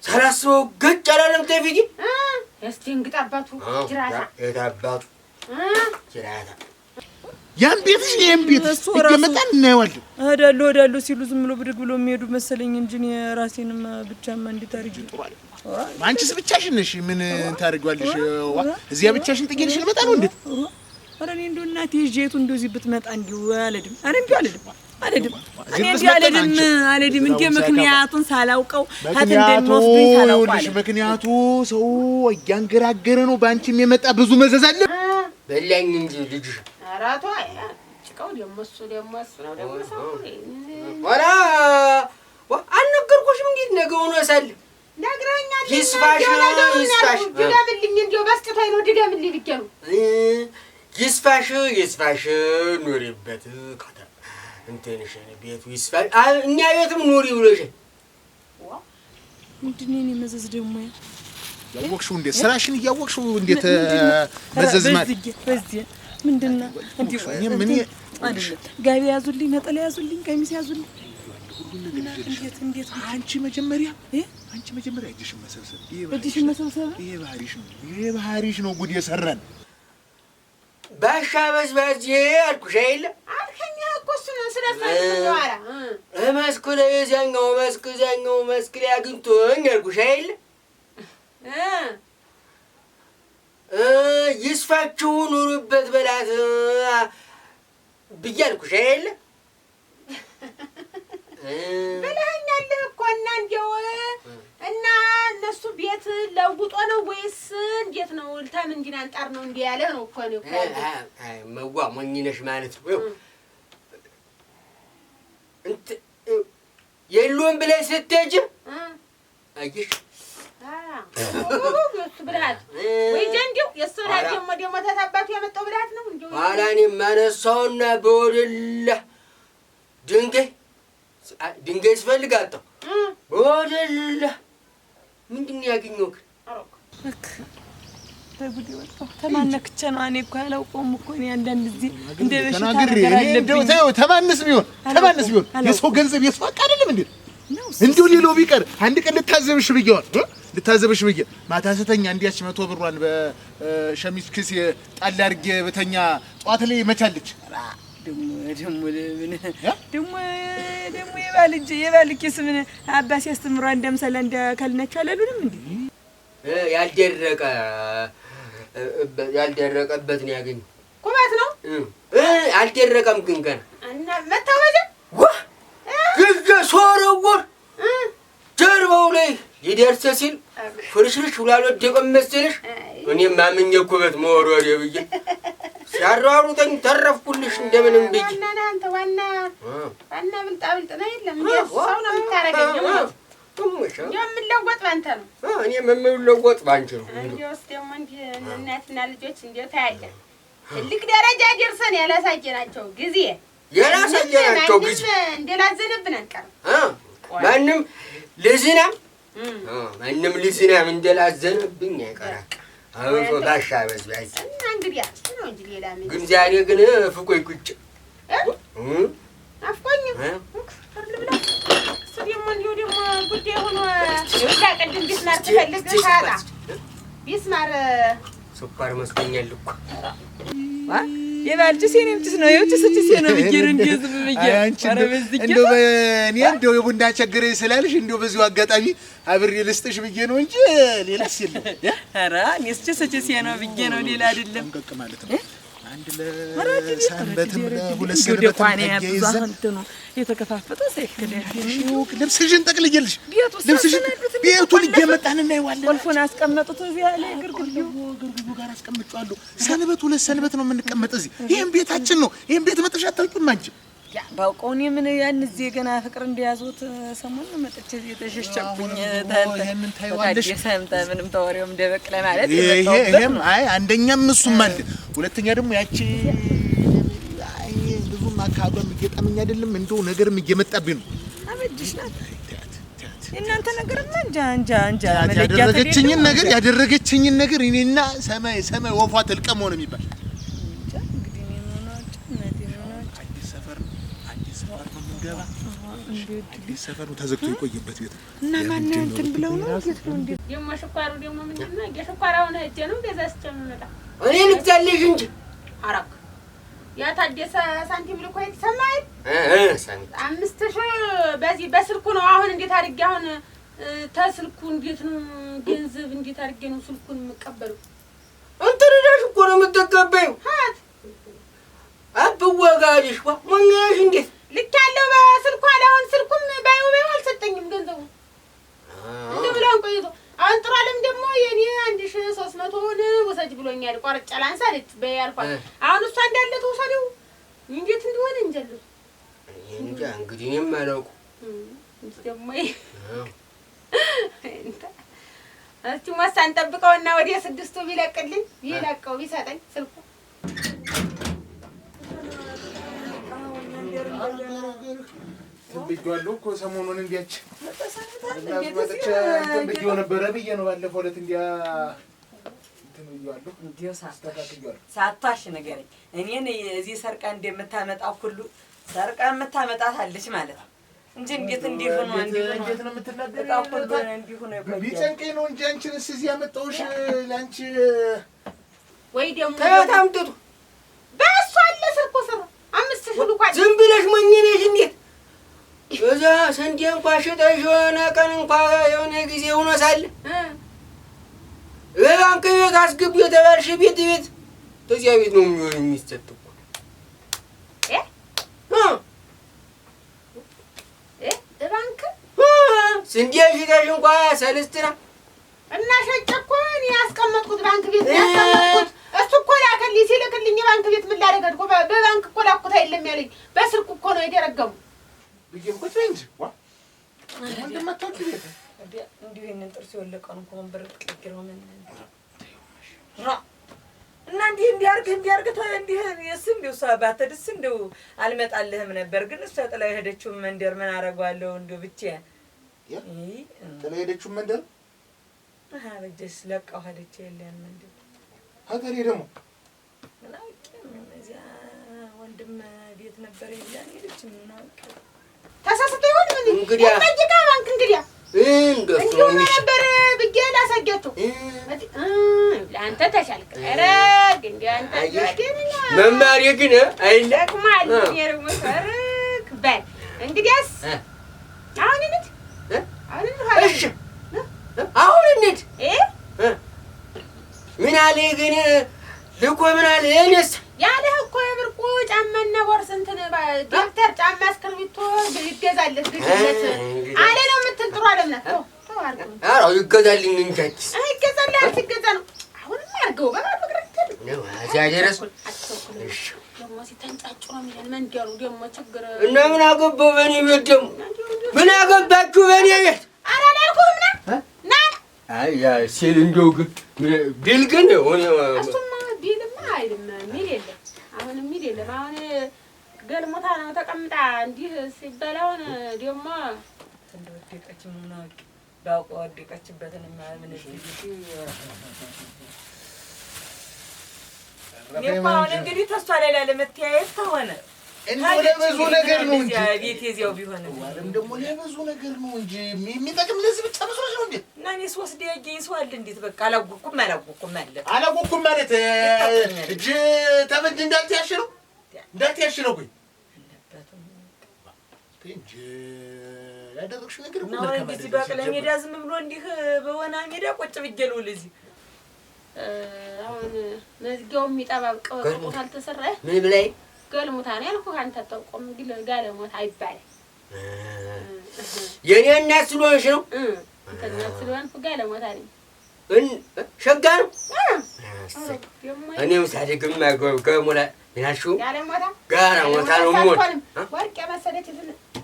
ሳላስበው ገጭ አላለም። ተፊት እስቲ እንግጥ አባቱ ጅራታ የታባቱ ጅራታ ያን ቤትሽ ይሄን ቤትሽ እየመጣን እናየዋለን። እሄዳለሁ ሲሉ ዝም ብሎ ብድግ ብሎ የሚሄዱ መሰለኝ እንጂ እኔ ራሴንም ብቻማ እንዴት አድርጌ አንቺስ ብቻሽን ነሽ? ምን ታደርጊዋለሽ? እዚያ ብቻሽን ጥጌልሽ ልመጣ ነው? እንዴት ኧረ እኔ እንደው እናቴ ይዤቱ እንደው እዚህ ብትመጣ እንዲሁ አልሄድም። ኧረ እንዲሁ አልሄድም። እኔ እንዲሁ አልሄድም። እንዲሁ ምክንያቱን ሳላውቀው ሀት እንደሚወስዱኝ ሳላውቀው ምክንያቱ ሰው እያንገራገረ ነው። በአንቺም የመጣ ብዙ መዘዝ አለ። በላኝ እንጂ ልጅ አራቷ ጭቃው ደግሞ እሱ ነው ደግሞ ሰው ኧረ አልነገርኩሽም? እንዴት ነገ ሆኖ ሳለ ነግረኸኛል። ይስፋሽ ድገምልኝ፣ እንዲሁ በስጭታኝ ነው ድገምልኝ ብዬሽ ነው። ይስፋሽ ኑሪበት እንትንሽን ቤቱ ይስፋሽ እኛ ቤትም ኑሪ ብሎሻል። ምንድን ነው የእኔ መዘዝ ደግሞ? ያወቅሽው እንዴት ስራሽን እያወቅሽው እንዴት መዘዝ ማለት በዚህ ምንድን ነው? እንዲሁ ምን አይደለም። ጋቢ ያዙልኝ፣ ነጠላ ያዙልኝ፣ ቀሚስ ያዙልኝ። እንዴት አንቺ መጀመሪያ እጅሽን መሰብሰብ ይሄ ባህሪሽ ነው ጉድ የሰራን። ባሻ በዝባዝ አልኩሽ አይደል? አልከኝ እኮ እሱ ነው ስለፈለገዋራ መስኩ ላይ እዚያኛው መስክ ላይ አግኝቶኝ አልኩሽ አይደል? ይስፋችሁ ኑሩበት በላት ብዬሽ አልኩሽ አይደል? ብለኸኛል እኮ እና እንደው እና እነሱ ቤት ለውጦ ነው ወይስ እንዴት ነው? ተምን እንዲህ አንጣር ነው እንዲህ ያለህ ነው እኮ ነው። አይ መዋ ሞኝ ነሽ ማለት ነው። እንት የሉም ብለሽ ስትሄጂ አየሽ የእሱ ብልሃት ወይ ጀንዲው የእሱ ብልሃት ደግሞ ተታባቱ ያመጣው ብልሃት ነው እንዴ? ኋላ እኔም አነሳውና በወደላ ድንጋይ ስፈልግ አጣሁ። በወደላ ምንድን ነው ያገኘው? ተጉዲ ወጣሁ ተማነክቼ ነው። እኔ እኮ አላውቀውም እኮ እኔ አንዳንድ ጊዜ እንደ በሽታ ነገር አለብኝ። ተማንስ ቢሆን የሰው ገንዘብ የሰው አቃ አይደለም እንዴ? እንዲሁ ሌላው ቢቀር አንድ ቀን ልታዘብሽ ብዬ ማታ ስተኛ እንዲያች 100 ብሯን በሸሚዝ ኪስ ጣል አድርጌ በተኛ ጧት ላይ መቻለች። ደግሞ የባል ኪስ ምን አባስ ያስተምሯ እንደምሰለ እንደከልነች አለሉንም እንዴ? ያልደረቀበት ነው ያገኘው። ቁመት ነው አልደረቀም ግን ገና እና መታወጀ ግዘ ሶረወር ጀርባው ላይ ሊደርስ ሲል ፍርሽርሽ ብሎ አልወደቀም መሰለሽ። እኔም ማምኜ ኩበት መወርወሬ ብዬ ሲያሯሩጠኝ ተረፍኩልሽ እንደምንም ብዬ። አንተ ዋና ብልጣብልጥ ነው የለም ሰው ነው የምታረገኝ። የምለወጥ ባንተ ነው። እኔ የምለወጥ ባንቺ ነው። እንዲያውስ ደግሞ እንዲህ እናትና ልጆች እንዲያው ታያለን ትልቅ ደረጃ ደርሰን ያላሳየናቸው ጊዜ እንደላዘነብን አንቀርም። ማንም ልዝናም እንደላዘነብኝ አይቀርም። አውቆ ባሻ በዝባዝ እና እንግዲህ ነው እንጂ ሌላ ምን ግን ዛሬ ግን ፍቆይ ቁጭ አፍቆኝ እሱ ደግሞ ጉዳይ ሆኖ ቅድም ቢስማር ትፈልግ ሳጣ ቢስማር ስኳር መስሎኛል እኮ የባልጭስ የኔም ጭስ ነው የውጭስ ነው ብዬሽ እንደው ዝም ብዬሽ እንደው እኔ እንደው የቡና ቸገረኝ ስላልሽ እንደው በዚሁ አጋጣሚ አብሬ ልስጥሽ ብዬ ነው እንጂ ሌላስ የለም። ኧረ እኔስ ጭስ ነው ብዬሽ ነው ሌላ አይደለም። እንቀቅ ማለት ነው። አንድ ለሰንበትም ለሁለት ሰንበትም ይዘን እንትኑ የተከፋፈተ ሳይከዳሽ ልብስሽን ጠቅልዬልሽ ቤቱን እየመጣን እናየዋለን። ወልፎን አስቀመጡት እዚያ ላይ ግርግዱ ጋር አስቀምጫለሁ። ሰንበት ሁለት ሰንበት ነው የምንቀመጥ እዚህ። ይሄን ቤታችን ነው። ይሄን ቤት መጥተሽ አታውቂውም አንቺ? ባውቀው እኔ ምን ያን እዚህ ገና ፍቅር እንደያዙት ሰሞኑን መጥቼ የተሸሸኩኝ ይሄንን ታይዋለሽ። ሰምታ ምንም ተወሬውም ደበቅለ ማለት ይሄም አንደኛም እሱም አለ። ሁለተኛ ደግሞ ያቺ ብዙም አካባቢም እየጣመኝ አይደለም እንደው ነገርም እየመጣብኝ ነው። አበጅሽ ናት እናንተ ነገርማ እንጃ ያደረገችኝን ነገር እኔና ሰማይ ወፏ ተልቀሞ ነው የሚባል አዲስ ሰፈር ነው ተዘግቶ የቆየበት ቤት እና ማን እንትን ብለው ነው እንዴት ነው እንዴ? ደግሞ ሽኳሩ ደግሞ ምንድን ነው? የሽኳራውን ሄጄ ነው እንደዛ ስጨምነጣ እኔ ልግዛልሽ እንጂ አራክ ያ ታደሰ ሳንቲም ልኮ የተሰማኝ 5000 በዚህ በስልኩ ነው። አሁን እንዴት አድርጌ አሁን ተስልኩ እንዴት ነው ገንዘብ እንዴት አድርጌ ነው ስልኩን የምቀበለው? አንተ ረዳሽ እኮ ነው የምትቀበይው። ሀት አብወጋልሽ ወኛሽ እንዴት ልክ ያለው በስልኩ አሁን ስልኩም ባይው አልሰጠኝም ገንዘቡ እንደብላን ቆይቶ አሁን ጥራለም ደግሞ የኔ 1300 ወሰጅ ብሎኛል። ቆርጬ ላንሳልት በያልኳት አሁን እሷ እንዳለ ተወሰደው እንዴት እንደሆነ እንጀሉ እንጃ እንግዲህ እኔም አላውቅም። ደግሞ እስቲ ወሳን ጠብቀውና ወደ 6ቱ ቢለቅልኝ ቢለቀው ቢሰጠኝ ስልኩ ብዬዋለሁ እኮ ሰሞኑን እንዲያች መጥቼ ብዬው ነበረ ብዬ ነው ባለፈው ዕለት እንዲያ እንትን ብዬዋለሁ። እንዲያው ሳታሽ ንገረኝ። እኔን እዚህ ሰርቃ እንደምታመጣው ሁሉ ሰርቃ የምታመጣት አለች ማለት ነው እንጂ እንዴት እንዲሆነ እንዴት ነው የምትናገረው? ቢጨንቀኝ ነው እንጂ አንቺንስ እዚህ ያመጣሁሽ ለአንቺ ወይ ደግሞ ታምጥቱ በእሷ አለ ስልኩ ስራ 5000 ልኳል። ዝም ብለሽ መኝነሽ እንዴት እዛ ሰንዴ እንኳን ሽጠሽ የሆነ ቀን እንኳን የሆነ ጊዜ ሆኖ ሳለ ባንክ ቤት አስገቢ የተባልሽ ቤት ተዚያ ቤት ነው የሚሰጥ እኮ ስንዴ ሽጠሽ እንኳን ሰልስትና እና ሸጬ እኮ እኔ ያስቀመጥኩት ባንክ ቤት ያስቀመጥኩት እሱ እኮ ላከልኝ ሲልክልኝ ባንክ ቤት ምን ላደርግ እኮ በባንክ እኮ ላኩት አይደለም ያለኝ በስልክ እኮ ነው የደረገሙ ብዬሽ እንጂ ዋ እንደማታውቂ ቤት እንዲሁ ይሄንን ጥርስ የወለቀውን እኮ መንበር ትቀግረው ምን እና እንዲህ እንደው ሳባተድስ እንደው አልመጣልህም ነበር ግን እሷ ጥላ ሄደችው መንደር ምን አረጋለሁ እንደው ብቻዬን ጥላ ሄደችው መንደር በጀስ ለቃው ሄደች የለም መንደር ሀገሬ ደግሞ እዚያ ወንድም ቤት ነበር ይላል ሄደች ምን አውቅ ተሳስቶ ይሆን ምን እንግዲህ እንግዲህ ባንክ እንግዲህ እንደው ነበር ብዬ ላሳያቸው ለአንተ ተሻልክ ኧረ ግን አንተ ያገኝና መማር ግን አይለቅማል የረሞ ሰርክ በል እንግዲያስ አሁን እንት እሺ አሁን እንት ምን አለ ግን ልኮ ምን አለ እኔስ ያለህ እኮ የብርቁ ጫማና ቦርስ እንትን ደብተር ጫማ እስክርቢቶ ይገዛልህ ግድለት አለ ነው የምትል ጥሩ አይደለም ነው አዎ ይገዛልኝ እንጂ ይገዛልህ አትገዛ ነው አሁንም አድርገው በማድረግ ነው እዚያ ድረስ እሺ ደግሞ ሲተንጫጩ ነው የሚለን መንገሩ ደግሞ ችግር እና ምን አገባው በእኔ ቤት ደግሞ ምን አገባችሁ በእኔ ቤት አላልኩም ና አይ ያ ሲል እንደው ግን ቢል ግን እሱማ ቢልማ አይልም ሚል የለም አሁን ሚል የለም አሁን ገልሞታ ነው ተቀምጣ እንዲህ ሲባል አሁን ደግሞ እንደወደቀች ምን አውቅ ባውቀው ወደቀችበትን ምን ይባል እንግዲህ ተስፋ ላይ ለመተያየት ተሆነ እንደው ለብዙ ነገር ነው እንጂ ቤት የዚያው ቢሆን ወለም ደግሞ ለብዙ ነገር ነው እንጂ የሚጠቅም ለዚህ ብቻ መስሎሽ ነው እንዴ እና እኔ ሶስት ደቂቃ ሰው አለ እንዴት በቃ አላወኩም ማለት እጅ ተበጅ እንዳትያሽ ነው ቆይ እንጂ ያደረግሽ ነገር ነው እንግዲህ በቀለ ሜዳ ዝም ብሎ እንዲህ በወና ሜዳ ቁጭ ብዬለው ለዚህ አሁን መዝጊያው የሚጠባብቀው ቆቆት አልተሰራ ምን ብላይ ገልሞታ ነው ያልኩህ አንተ ተቆም ግን ጋለሞታ አይባልም የኔ እናት ስለሆንሽ ነው እናት ስለሆንኩ ጋለሞታ ነኝ ሸጋ ነው እኔም ሳድግም ገሞላ ያልሽው ጋለሞታ ነው ሞት ወርቅ የመሰለች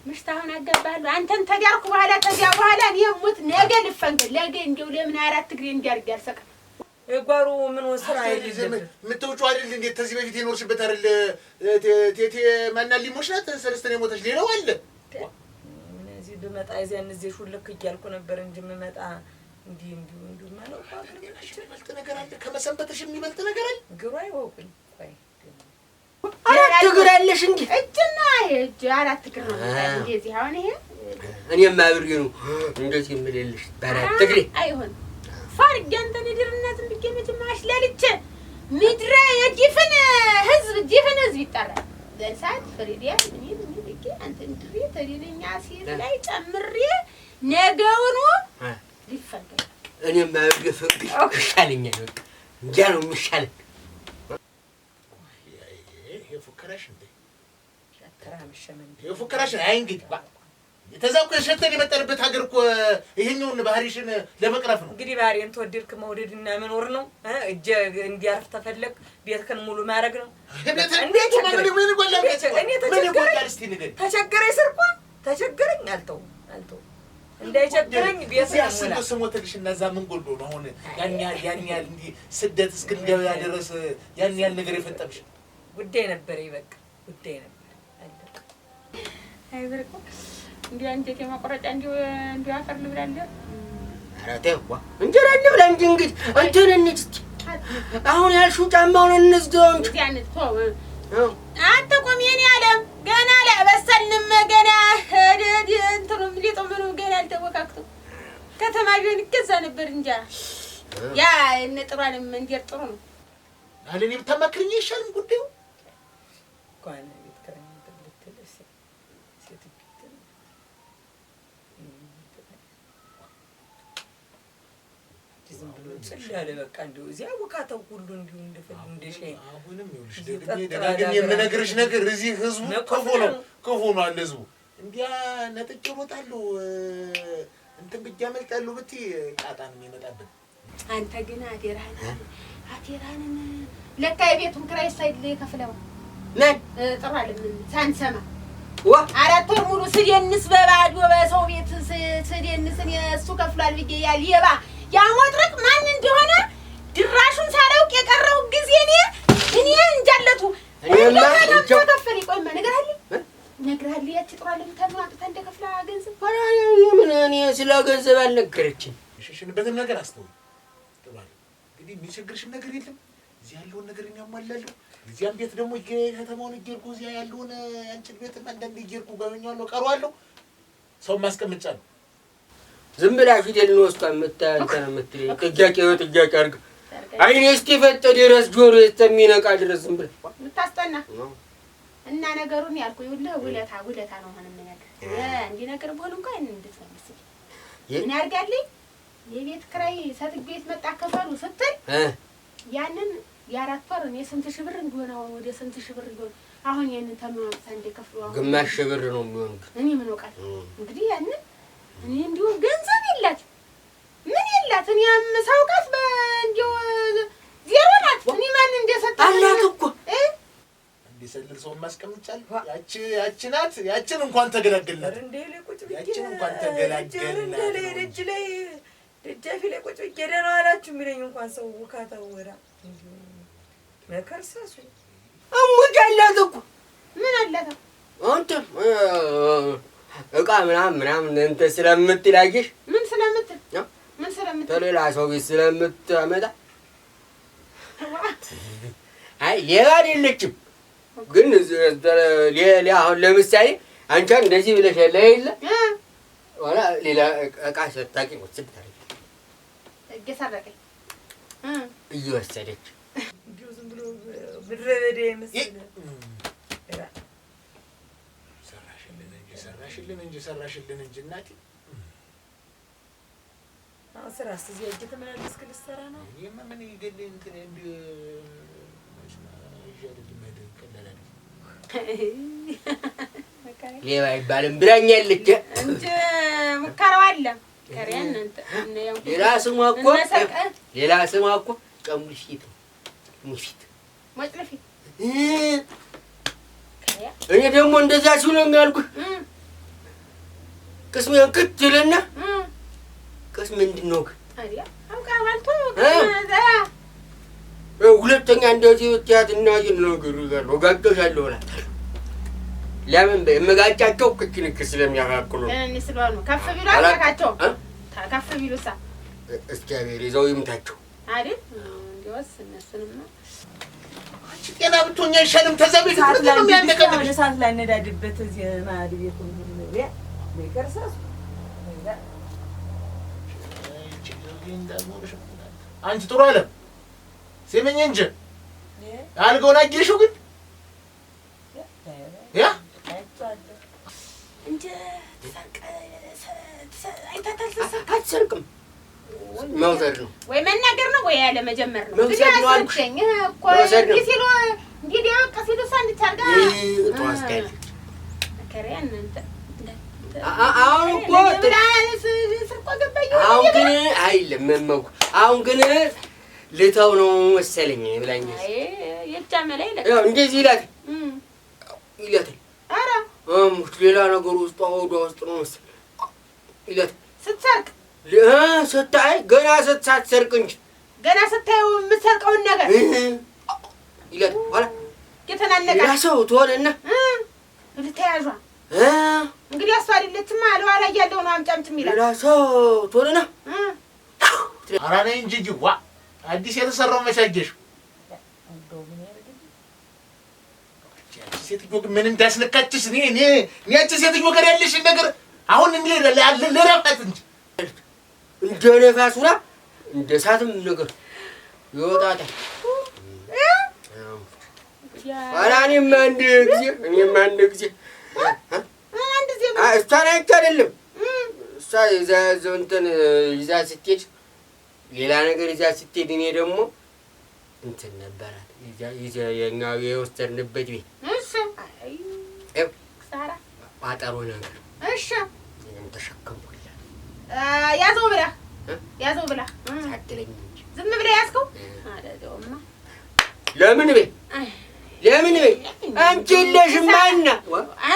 ምሽታውን አገባለሁ አንተን ተዳርኩ ተዚያ በኋላ እኔ ሞት ነገ ልፈንገል ነገ እንደው ለምን አራት እግሬ እንዲያርግ ያልሰቀ የጓሩ ምን ወስራ አይደለም ምትውጪው አይደል እንዴ ተዚህ በፊት የኖርሽበት አይደል ቴቴ ማናሊ ሞሽናት ሰለስተኔ ሞተሽ ሌላው አለ እነዚህ በመጣ እዚያ እነዚህ ሹልክ እያልኩ ነበር እንጂ መመጣ እንዲህ ማለት የሚበልጥ ነገር አለ ከመሰንበትሽ የሚበልጥ ነገር አለ ግሩ አይወቁኝ ቆይ አራት እግር አለሽ እንዴ እጅና እጅ አራት እግር ነው እንደዚህ አሁን ይሄ እኔማ አብሬ ነው እንደዚህ የምልልሽ በአራት እግሬ አይሆን ፈርግ አንተ ንድርነት እንድገመች ማሽላልች ምድረ የዲፍን ህዝብ ይጣራል በሳት ፍሪዲያ ምን ልክ አንተ እንድሪ ተሪነኛ ሲል ላይ ጨምሬ ነገውኑ ሊፈገር እኔማ ፍቅር ይሻለኛል በቃ እንጃ ነው የሚሻለኝ የፉከራሽ እንዴ ያተራምሸመን የፉከራሽ አይ እንግዲህ የተዛው ከሸተን የመጣንበት ሀገር እኮ ይሄኛውን ባህሪሽን ለመቅረፍ ነው እንግዲህ ባህሪን ተወደድክ መውደድና መኖር ነው እጄ እንዲያርፍ ተፈለክ ቤትከን ሙሉ ማድረግ ነው እንዴት ምን ይጎላል ተቸገረኝ ስርኳ ተቸገረኝ አልተው እንዳይቸገረኝ ቤት ያስብ ስሞትልሽና እዛ ምን ጎልዶ ነው አሁን ያን ያህል እንዲህ ስደት እስክንገባ ያደረሰ ያን ያህል ነገር የፈጠምሽ ጉዳይ ነበር ይበቃ ጉዳይ ነበር አለቀ አይ በርቆ እንዲህ አንጀት የማቆረጫ እንዲህ አፈር ልብላለሁ ኧረ ተው እንጀራ ልብላ እንጂ እንግዲህ እንትን እንስቲ አሁን ያልሽው ጫማውን እንስደው እንጂ ያንተ ተው አንተ ቆም የኔ ዓለም ገና ለበሰልንም ገና ሄደ እንትኑም ሊጥምኑ ገና አልተወካክቱ ከተማ ቢሆን ይገዛ ነበር እንጃ ያ እነ ጥሯንም እንጀር ጥሩ ነው አለኔ ብታማክሪኝ ይሻልም ጉዳዩ ቋና ቤት ከረኝ ተልተለሰ ሴት ዝም ብሎ ጽላለ በቃ እንደው እዚያ ወካታው ሁሉ እንዲሁ እንደፈል እንደሸይ አሁንም ይኸውልሽ ደግሜ የምነግርሽ ነገር እዚህ ህዝቡ ክፉ ነው አለ ህዝቡ እንዲያ ነጥጭ ሮጣለሁ እንትን ብዬ አመልጣለሁ ብትይ ጣጣ ነው የሚመጣብን። አንተ ግን አቴራንን ለካ የቤቱን ኪራይ ሳይል ከፍለው ምን ጥራል ምን ሳንሰማ 4 ወር ሙሉ ስደንስ በባዶ በሰው ቤት ስደንስን እሱ ከፍሏል ብዬ ያል የባ ያሞጥረቅ ማን እንደሆነ ድራሹን ሳላውቅ የቀረው ጊዜ እኔ እንጃለቱ ተከፈለ ቆይማ ነግርሃለሁ ያቺ ጥራል ምታማጥታ እንደከፍላ ገንዘብ ምን እኔ ስለ ገንዘብ አልነገረችኝ። ሽሽንበትን ነገር አስተውል ጥራል። እንግዲህ የሚቸግርሽም ነገር የለም እዚህ ያለውን ነገር የሚያሟላለሁ እዚያም ቤት ደግሞ ከተማውን እየርኩ እዚያ ያለውን አንቺን ቤትም አንዳንዴ እየርኩ ጋበኛለሁ ቀርዋለሁ ሰው ማስቀምጫለሁ። ዝም ብላ ፊደል ነው ወስቷ የምትል ጥያቄ አድርግ አይኔ እስኪፈጥ ድረስ ጆሮ እስከሚነቃ ድረስ ዝም ብላ ምታስጠና እና ነገሩን ያልኩ ይኸውልህ ውለታ ነው ሆነ ነገር እንዲህ ነገር በሆነ እንኳን እንድትመስል ምን ያርጋልኝ የቤት ኪራይ ሰጥቤት መጣ ከፈሉ ስትል ያንን የ4 ወር እኔ ስንት ሺህ ብር እንደሆነ ወደ ስንት ሺህ ብር እንደሆነ አሁን ያንን ተማምሳ እንደከፍሉ ግማሽ ሺህ ብር ነው የሚሆን። እኔ ምን ወቃል እንግዲህ ያንን እኔ እንዲሁ ገንዘብ የላት ምን የላት እኔ አምሳውቃት በእንዲሁ ዜሮ ናት። እኔ ማን እንደሰጠ አላት እኮ እንደሰልል ሰው ማስቀምጫለሁ ያቺ ናት። ያቺን እንኳን ተገላገልናት ያቺን እንኳን ተገላገልናት ደጅ ላይ ደጃፊ ላይ ቁጭ ብዬ ደህና ዋላችሁ የሚለኝ እንኳን ሰው ውካታው ወራ መከርሳሱ እሙት አላት እኮ ምን አላት አንተ እቃ ምናምን እንትን ስለምትላጊሽ ምን ስለምትል ተሌላ ሰው ቤት ስለምታመጣ አይ ሌላ አይደለችም። ግን ሌላ አሁን ለምሳሌ አንቺ እንደዚህ ብለሽ የለ ወላ ሌላ እቃ ሰጣቂ ወስድ ታሪክ እየሰረቀኝ እየወሰደች እንዲሁ ዝም ብሎ ብድረበደ መስል ሰራሽልን እንጂ እናቴ ስራስ እዚህ እጅ ተመላለስክ ልትሰራ ነው። እኔማ ምን ይገድልኝ እንትን እንደ ሌባ አይባልም ብላኛለች እንጂ ሙከራው አለ ከሪያን እንት ሌላ ስሟ እኮ ቀሙሽት ሙሽት ወጥለፊ እኔ ደግሞ እንደዛ ሲሉ ነው የሚያልኩህ ቅስሜን ክትልና ቅስም ምንድነው ታዲያ አውቃ ባልቶ ሁለተኛ እንደዚህ ወጥያትና ነገር ጋር ወጋጨሻለሁ እላታለሁ። ለምን በመጋጫቸው ክክንክ ስለሚያካክሉ እኔ ስለሆነ ከፍ ቢሉ አላካቸው ከፍ ቢሉሳ እስኪያቤር ይዘው ይምታቸው አይደል እንዲወስ እነሱንማ አንቺ ጤና ብትሆኛ ይሻልም ተዘብት ነው የሚያነቀው ለሳት ላይ ነዳድበት እዚህ ማዲ ቤት ነው ለከርሳሱ አንቺ ጥሩ አለ ሲመኝ እንጂ አልገውን አየሽው ግን ያ እንጂ አትሰርቅም መውሰድ ነው ወይ መናገር ነው ወይ ያለ መጀመር ነው እንግዲህ አስልከኝ እኮ ሲሉ እንግዲህ ቀሲሉ ሳንታርጋ ተዋስካይ ከሪያን እንተ አሁን እኮ አሁን ግን አይደለም መመኩ አሁን ግን ልተው ነው መሰለኝ ብላኝ አይ የጫመለ ይላል ያው እንደዚህ ይላል ኧረ ሌላ ነገር ውስጥ ነው መሰለኝ ይላል ስትሰርቅ ስታይ ገና ስትሰርቅ እንጂ ገና ስታየው የምትሰርቀውን ነገር ይላል ወላ ከተናነቀ ያ ሰው ትሆንና ልትያዟ እንግዲህ አሷ አይደለችማ ለኋላ ያለው ነው አምጫምጭም ይላል ያ ሰው ትሆንና ኧረ ነይ እንጂ ጅዋ አዲስ የተሰራው መቻጀሽ ሴትዮ ምን እንዳስነካችሽ እኔ ያቺ ሴትዮ ጋር ያለሽ ነገር አሁን እንዴ ለራፋት እንጂ እንደ ነፋሱና እንደ ሳትም ነገር ይወጣታል። እኔም አንድ ጊዜ እሷን አይቼ አይደለም እሷ እንትን ይዛ ስትሄድ ሌላ ነገር ይዛ ስትሄድ እኔ ደግሞ እንትን ነበራት የኛ የወሰድንበት ቤት ቋጠሮ ነገር እሺ እኔም ተሸከምኩላት ያዘው ብላ ሳትለኝ እንጂ ዝም ብለህ ያዝከው አይደለውማ። ለምን አንቺ የለሽም ማና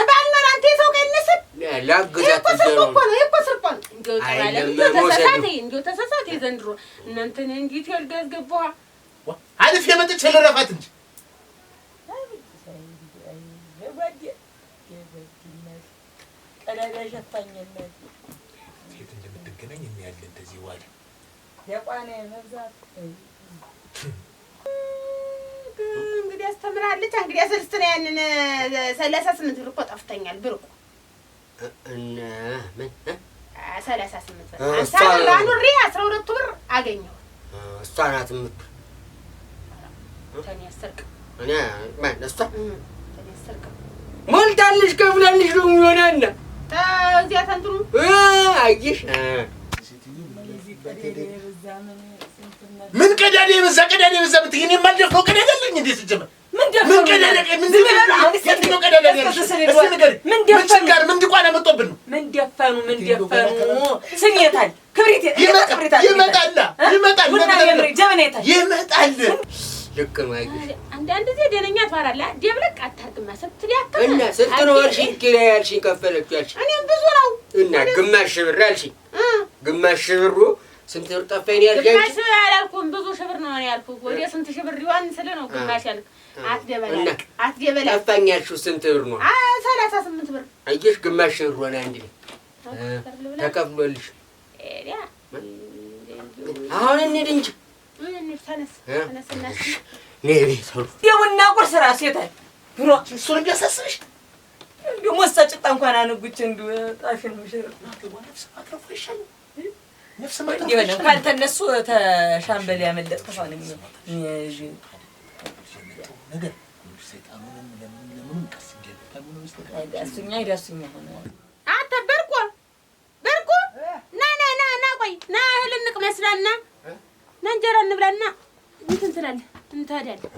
ባልኖር አንተ የሰው ቀንስም ላግዛት እኮ ስርቆን እንደው ተሳሳተ ዘንድሮ እናንተን እንዴት ያልጋዝገባው አልፍ የመጥቼ ልረፋት እንጂ ቀዳዳ ሸፋኝነት ሴት እንደምትገናኝ የሚያለን እንደዚህ ዋል የቋኔ መብዛት እንግዲህ አስተምራለች። እንግዲህ አሰልስተና ያንን 38 ብር እኮ ጠፍተኛል። ብር እኮ እና ምን 38 ብር አንተ አኑሪ 12 ብር አገኘው። እሷ ናት የምት ተኔ አሰርቅ እኔ ማን እሷ ተኔ አሰርቅ ሞልታልሽ ከፍላለሽ ነው የሚሆነና እዚያ ተንትሩ አየሽ ምን ቀዳዳ የበዛ ብትገኝ የማልደፍረው ቀዳዳ አለኝ እንዴ? ስትጀምር ምን ቀዳዳ ምን ቀዳዳ ምን ድቋን አመጣብን ነው? ምን ደፈኑ ስሜታል ክብሪት ይመጣል ልክ ነው። አየሽ አንዳንድ ጊዜ ደነኛ ትባላለህ። ደብለቅ አታርግማ ስትል ያከለ እና ስንት ነው ያልሽኝ? ኪራይ ያልሽኝ ከፈለች ያልሽኝ እኔም ብዙ ነው እና ግማሽ ብር ያልሽኝ ግማሽ ብሩ ስንት ብር ጠፋኝ ያልሽኝ? ግማሽ አላልኩም ብዙ ሺህ ብር ነው ያልኩህ። ወደ ስንት ሺህ ብር ይሆን ስለ ነው ግማሽ ያልኩህ። አትደበላለቅ ጠፋኝ ያልሽው ስንት ብር ነው? 38 ብር። አየሽ ግማሽ ብር ሆነ አንዴ ተከፍሎልሽ። አሁን እንሂድ እንጂ ተነስ የቡና ቁርስ እራሱ የታል ብሎ እሱን እንዲያሳስብሽ እንዲሁ ሞሳ ጭጣ እንኳን አንጉች እንዲሁ ጣፊን ምሽር ነፍስ ማጥፋት ይሆነ ካልተነሱ ተሻምበል ያመለጥ ተፋነ ነገር ሰይጣኑን ለምን ቀስ ይደል አይዳሱኛ ሆነ አንተ በርቆ ና ቆይ ና እህል እንቅመስላና ና እንጀራ እንብላና እንትን ትላለህ እንታዳለህ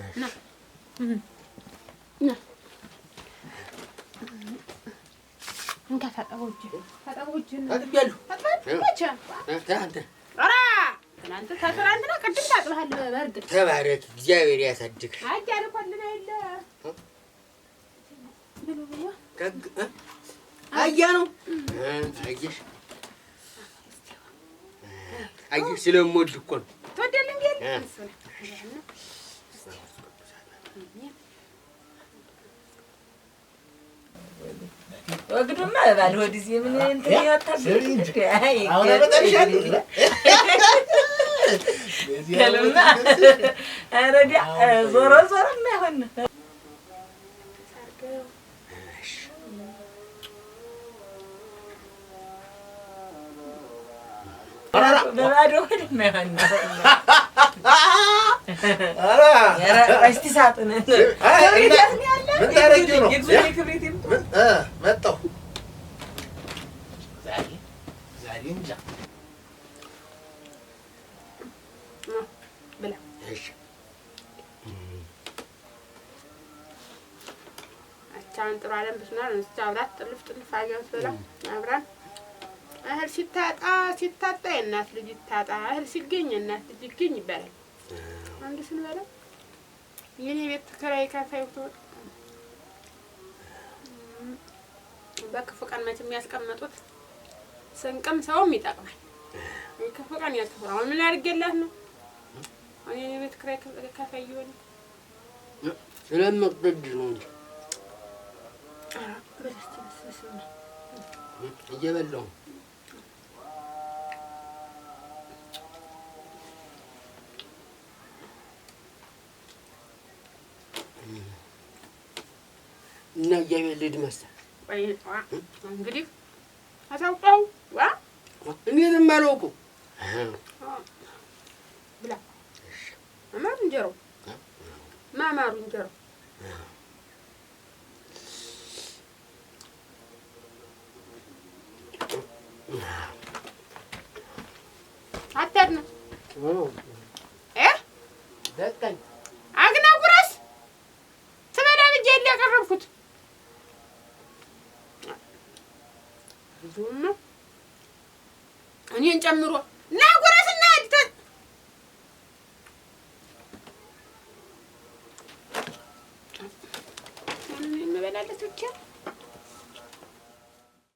ና እንካ ታጠቦች አጥቢያለሁ ትናንትና ቅድም ታጥበሃል። በእርግጥ ተባረክ እግዚአብሔር ያሳድግሽ። አጃለ ኮልና የለ ብሉ ብያ አያ ነው አየሽ ስለምወድ እኮ ነው። ትወዳለህ እንዴ? ወግዱማ ባልሆ ጊዜ ምን እንትን ያታብኝ አይ አሁን አመጣልሻለሁ ከለማ አረዲ ዞሮ የማይሆን በባዶ ሆድ የማይሆን እስቲ ሳጥን ምን ታረጊው ነው? ክብሪት መጣሁ ዛሬ እንጃ ብላ አቻን ጥሩ አለም ብስናል እንስታ አብራት ጥልፍ አገውት ብላ አብራን እህል ሲታጣ የእናት ልጅ ይታጣ እህል ሲገኝ የእናት ልጅ ይገኝ ይባላል። አንድ ስንበላ የኔ ቤት ኪራይ ከፋይ ወጥ በክፉ ቀን መቼም የሚያስቀምጡት ስንቅም ሰውም ይጠቅማል። ክፉ ቀን ያልተፈራው ምን አድርጌላት ነው እኔ ቤት ኪራይ ከፋይ ይሆን ስለምትወድ ነው እንጂ እየበላሁ እና እያበልድ መሰል እንግዲህ አታውቀው ዋ እኔንም አላውቀው ብላ ማማሩ እንጀራው ማማሩ እንጀራው አታድነ በቃኝ አግና ጉረስ ትበላ ብዬ ያቀረብኩት ብዙም እኔን ጨምሮ እና ጉረስና አድተን ምን መበላለት ብቻ